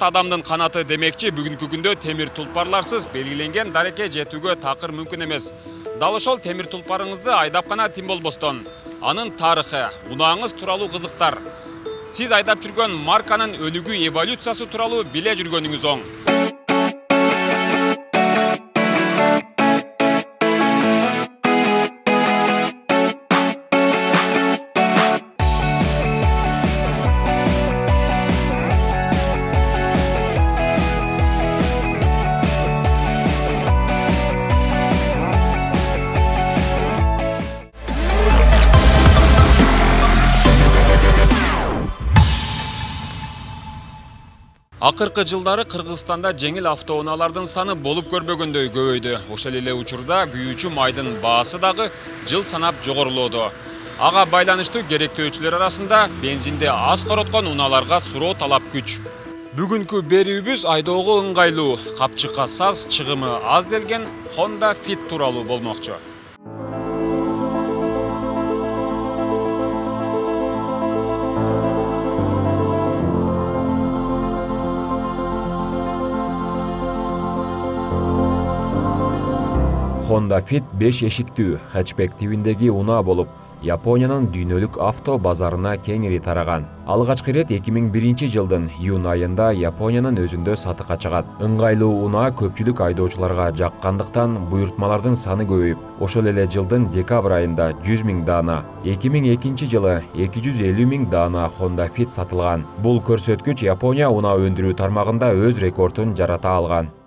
канат адамдын канаты демекчи, бүгүнкү күндө темир тулпарларсыз белгиленген дарекке жетүүгө такыр мүмкүн эмес. Дал ошол темир тулпарыңызды айдап гана тим болбостон, анын тарыхы, унааңыз тууралуу кызыктар, сиз айдап жүргөн марканын өнүгүү эволюциясы тууралуу биле жүргөнүңүз оң. Акыркы жылдары Кыргызстанда жеңил автоунаалардын саны болуп көрбөгөндөй көбөйдү. Ошол эле учурда күйүүчү майдын баасы дагы жыл санап жогорулоодо. Ага байланыштуу керектөөчүлөр арасында бензинди аз короткон унааларга суроо талап күч. Бүгүнкү берүүбүз айдоого ыңгайлуу, капчыкка саз, чыгымы аз келген Honda Fit тууралуу болмокчу. Honda Fit 5 эшиктүү хэтчбек тибиндеги унаа болуп, Япониянын дүйнөлүк авто базарына кеңири тараган. Алгачкы ирет 2001 жылдын июнь айында Япониянын өзүндө сатыкка чыгат. Ыңгайлуу унаа көпчүлүк айдоочуларга жаккандыктан буйртмалардын саны көбөйүп, ошол эле жылдын декабрь айында 100 000 даана, 2002 жылы 250 000 даана Honda Fit сатылган. Бул көрсөткүч Япония унаа өндүрүү тармагында өз рекордун жарата алган.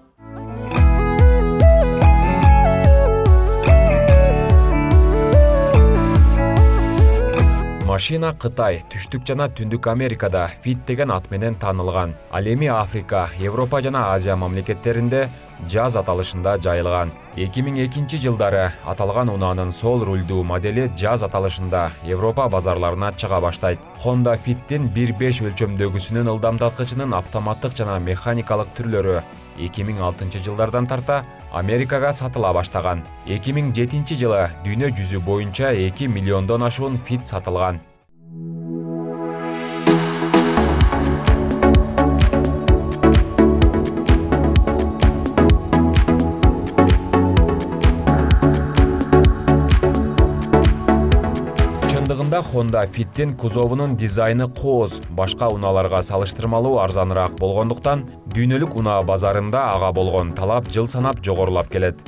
Машина Кытай, Түштүк жана Түндүк Америкада Fit деген ат менен таанылган. Ал эми Африка, Европа жана Азия мамлекеттеринде Jazz аталышында жайылган. 2002 жылдары аталган унаанын сол рулдуу модели Jazz аталышында Европа базарларына чыга баштайт. Honda Fit'тин 1.5 өлчөмдөгүсүнүн ылдамдаткычынын автоматтык жана механикалык түрлөрү 2006 жылдардан тарта Америкага сатыла баштаган. 2007 жылы дүйнө жүзү боюнча 2 миллиондон ашуун Fit сатылган. Чындыгында Honda Fit'тин кузовунун дизайны кооз, башка унааларга салыштырмалуу арзаныраак болгондуктан дүйнөлүк унаа базарында ага болгон талап жыл санап жогорулап келет.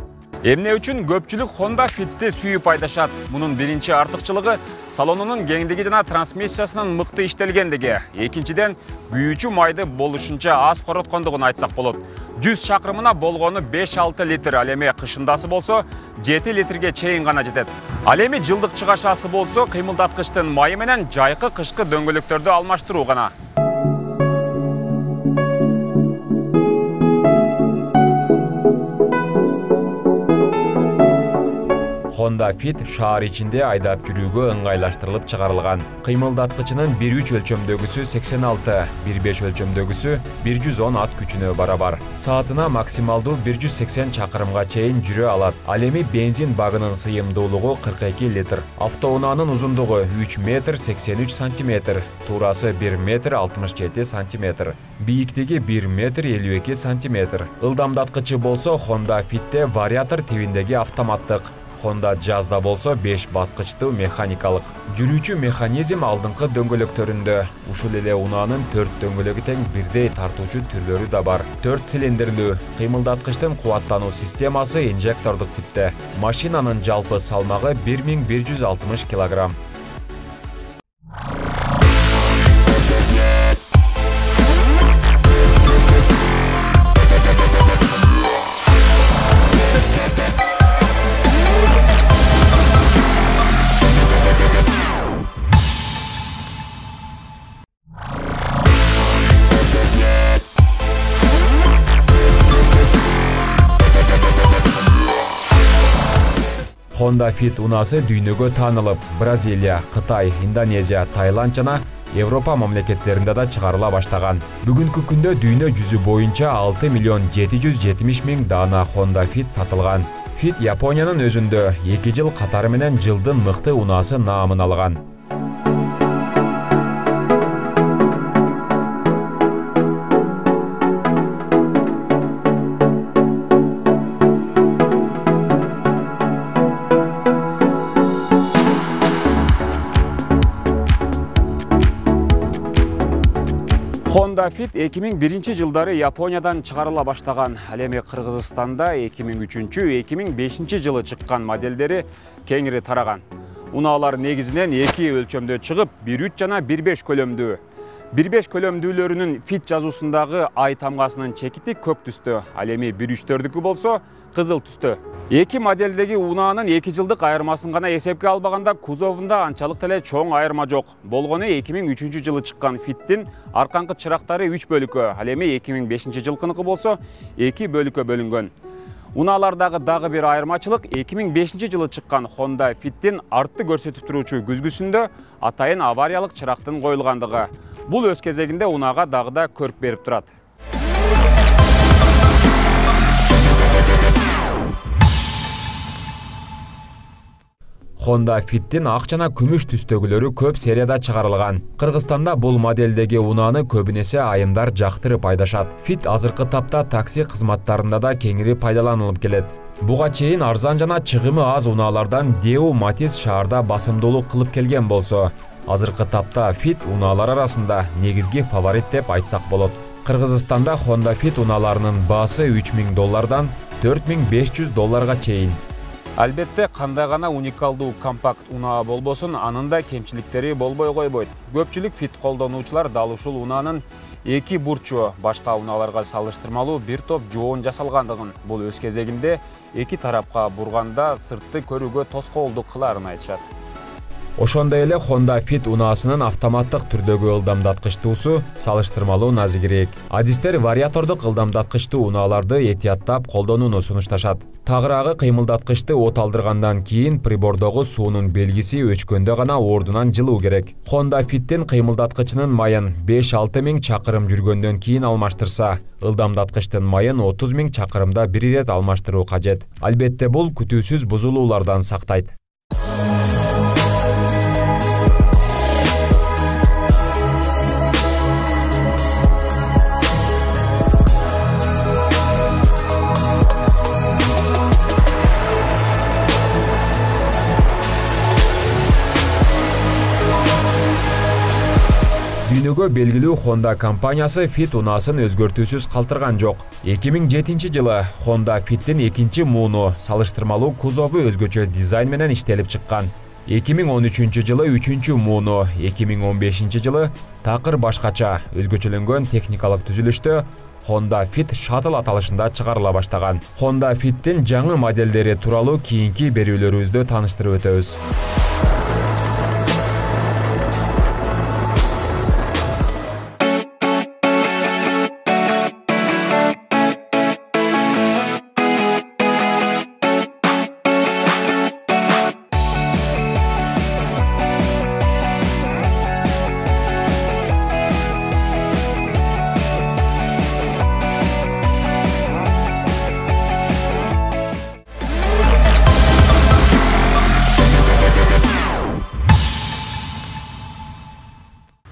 Эмне үчүн көпчүлүк Honda Fit'ти сүйүп айдашат? Мунун биринчи артыкчылыгы салонунун кеңдиги жана трансмиссиясынын мыкты иштелгендиги. Экинчиден, күйүүчү майды болушунча аз короткондугун айтсак болот. 100 чакырымына болгону 5-6 литр, ал эми кышындасы болсо 7 литрге чейин гана жетет. Ал эми жылдык чыгашасы болсо кыймылдаткычтын майы менен жайкы кышкы дөңгөлөктөрдү алмаштыруу гана. Honda Fit шаар ичинде айдап жүрүүгө ыңгайлаштырылып чыгарылган. Кыймылдаткычынын 1.3 өлчөмдөгүсү 86, 1.5 өлчөмдөгүсү 110 ат күчүнө барабар. Саатына максималдуу 180 чакырымга чейин жүрө алат. Ал эми бензин багынын сыйымдуулугу 42 литр. Автоунаанын узундугу 3 метр 83 сантиметр, туурасы 1 метр 67 сантиметр, бийиктиги 1 метр 52 сантиметр. Ылдамдаткычы болсо Honda Fit'те вариатор тибиндеги автоматтык. Honda Jazz'да болсо 5 баскычтуу механикалык. Жүрүүчү механизм алдыңкы дөңгөлөктөрүндө. Ушул эле унаанын 4 дөңгөлөгү тең бирдей тартуучу түрлөрү да бар. 4 цилиндрлүү кыймылдаткычтын кубаттануу системасы инжектордук типте. Машинанын жалпы салмагы 1160 килограмм. Honda Fit унаасы дүйнөгө таанылып, Бразилия, Кытай, Индонезия, Таиланд жана Европа мамлекеттеринде да чыгарыла баштаган. Бүгүнкү күндө дүйнө жүзү боюнча 6 миллион 770 000 даана Honda Fit сатылган. Fit Япониянын өзүндө 2 жыл катары менен жылдын мыкты унаасы наамын алган. Honda Fit 2001 Япониядан чыгарыла баштаган. Ал эми Кыргызстанда 2003-2005 жылы чыккан моделдери кеңири тараган. Унаалар негизинен 2 өлчөмдө чыгып, 1.3 жана 1.5 көлөмдүү. 1.5 көлөмдүүлөрүнүн Fit жазуусундагы ай тамгасынын чекити көк түстө, ал эми 1.3-төрдүкү болсо кызыл түстө. Эки моделдеги унаанын 2 жылдык айырмасын гана эсепке албаганда кузовунда анчалык деле чоң айырма жок. Болгону 2003 жылы чыккан Fit'тин аркаңкы чырактары 3 бөлүккө, ал эми 2005 жылкыныкы болсо 2 бөлүккө бөлүнгөн. Унаалардагы дагы бир айырмачылык 2005 жылы чыккан Honda Fit'тин артты көрсөтүп туруучу күзгүсүндө атайын авариялык чырактын коюлгандыгы. Бул өз кезегинде унаага дагы да көрк берип турат. Honda Fit'тин ак жана күмүш түстөгүлөрү көп серияда чыгарылган. Кыргызстанда бул моделдеги унааны көбүнесе айымдар жактырып айдашат. Fit азыркы тапта такси кызматтарында да кеңири пайдаланылып келет. Буга чейин арзан жана чыгымы аз унаалардан Deo Matiz шаарда басымдуулук кылып келген болсо, азыркы тапта Fit унаалар арасында негизги фаворит деп айтсак болот. Кыргызстанда Honda Fit унааларынын баасы $3000 $4500 чейин. Албетте, кандай гана уникалдуу компакт унаа болбосун, анын да кемчиликтери болбой койбойт. Көпчүлүк Fit колдонуучулар дал ушул унаанын эки бурчу башка унааларга салыштырмалуу бир топ жоон жасалгандыгын, бул өз кезегинде эки тарапка бурганда сыртты көрүүгө тоскоолдук кылаарын айтышат. Ошондой эле Honda Fit унаасынын автоматтык түрдөгү ылдамдаткычтуусу салыштырмалуу назигирээк. Адистер вариатордук ылдамдаткычтуу унааларды этияттап колдонууну сунушташат. Тагыраагы кыймылдаткычты от алдыргандан кийин прибордогу суунун белгиси өчкөндө гана ордунан жылуу керек. Honda Fit'тин кыймылдаткычынын майын 5-6 миң чакырым жүргөндөн кийин алмаштырса, ылдамдаткычтын майын 30 миң чакырымда бир ирет алмаштыруу кажет. Албетте бул күтүүсүз бузулуулардан сактайт. Дүйнөгө белгилүү Honda компаниясы Fit унаасын өзгөртүүсүз калтырган жок. 2007 жылы Honda Fit'тин экинчи мууну салыштырмалуу кузову өзгөчө дизайн менен иштелип чыккан. 2013 жылы 3-чү мууну, 2015 жылы такыр башкача өзгөчөлөнгөн техникалык түзүлүштө Honda Fit Shuttle аталышында чыгарыла баштаган. Honda Fit'тин жаңы моделдери тууралуу кийинки берүүлөрүбүздө тааныштырып өтөбүз.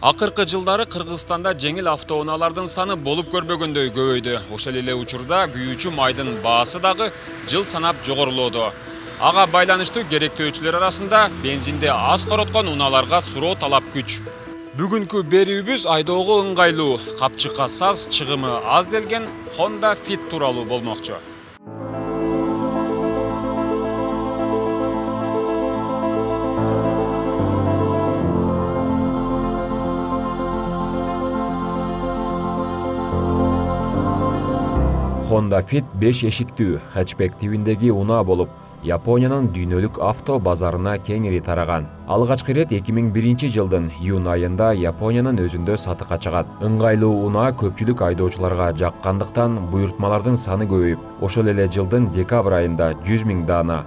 Акыркы жылдары Кыргызстанда жеңил автоунаалардын саны болуп көрбөгөндөй көбөйдү. Ошол эле учурда күйүүчү майдын баасы дагы жыл санап жогорулоодо. Ага байланыштуу керектөөчүлөр арасында бензинди аз короткон унааларга суроо талап күч. Бүгүнкү берүүбүз айдоого ыңгайлуу, капчыкка саз, чыгымы аз делген Honda Fit тууралуу болмокчу. Honda Fit 5 эшиктүү хэтчбек тибиндеги унаа болуп, Япониянын дүйнөлүк авто базарына кеңири тараган. Алгачкы ирет 2001 жылдын июнь айында Япониянын өзүндө сатыкка чыгат. Ыңгайлуу унаа көпчүлүк айдоочуларга жаккандыктан буйртмалардын саны көбөйүп, ошол эле жылдын декабрь айында 100 000 даана